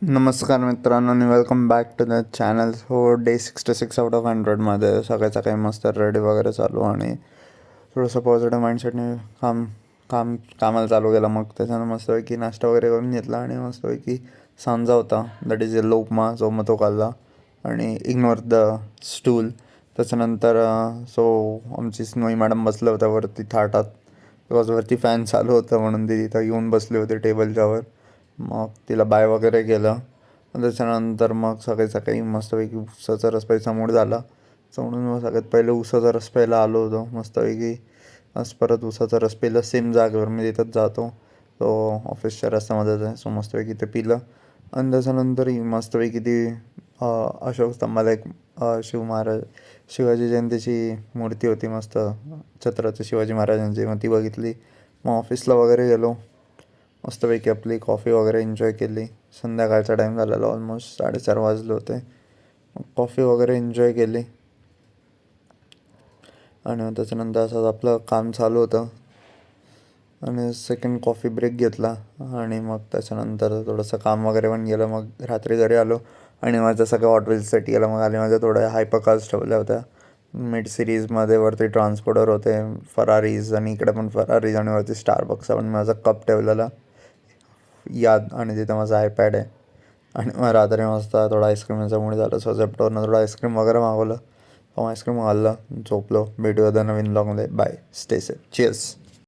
नमस्कार मित्रांनो आणि welcome back to the channel. हो, डे 66 आउट ऑफ 100मध्ये सकाळचा काही मस्त रेडी वगैरे चालू आणि थोडंसं पॉझिटिव्ह माइंडसेटने कामाला चालू केलं. मग त्याच्यानं मस्तपैकी नाश्ता वगैरे करून घेतला आणि मस्तपैकी सांजा होता, दॅट इज येल्लो उपमा, जो मग तो खाल्ला आणि इग्नोर द स्टूल. त्याच्यानंतर आमची स्नोई मॅडम बसल्या होत्या वरती थाटात, बिकॉज वरती फॅन चालू होतं म्हणून ती तिथं येऊन बसली होती टेबलच्यावर. मग तिला बाय वगैरे केलं. त्याच्यानंतर मग सकाळी सकाळी मस्तपैकी उसाचा रस प्यायचा मूड झाला, म्हणून मग सगळ्यात पहिले उसाचा रस प्यायला आलो होतो. मस्तपैकी आज परत उसाचा रस पिला सेम जागेवर, मी तिथंच जातो, तो ऑफिसच्या रस्त्यामध्येच आहे. मस्तपैकी ते पिलं आणि त्याच्यानंतर मस्तपैकी ती अशोक स्तंभाला एक शिवाजी जयंतीची मूर्ती होती मस्त, छत्रपती शिवाजी महाराजांची, मग ती बघितली. मग ऑफिसला वगैरे गेलो, मस्तपैकी आपली कॉफी वगैरे एन्जॉय केली. संध्याकाळचा टाईम झालेला, ऑलमोस्ट 4:30 वाजले होते. मग कॉफी वगैरे एन्जॉय केली आणि मग त्याच्यानंतर असंच आपलं काम चालू होतं आणि सेकंड कॉफी ब्रेक घेतला आणि मग त्याच्यानंतर थोडंसं काम वगैरे पण गेलं. मग रात्री घरी आलो आणि माझं सगळं हॉट सेट केलं. मग आले माझ्या थोड्या हायपर कार्स ठेवल्या होत्या मिड सिरीजमध्ये, वरती ट्रान्सपोर्टर होते फरारीज आणि इकडे पण फरारीज आणि वरती स्टारबक्सचा पण माझा कप ठेवलेला याद, आणि तिथं माझा आयपॅड आहे. आणि मग रात्री मस्त थोडा आईस्क्रीमचा मूड झालं, सो झेप्टोवरनं थोडं आईस्क्रीम वगैरे मागवलं. आईस्क्रीम खाल्लं, झोपलो. भेटूया नवीन ब्लॉगमध्ये. Bye, stay safe, cheers.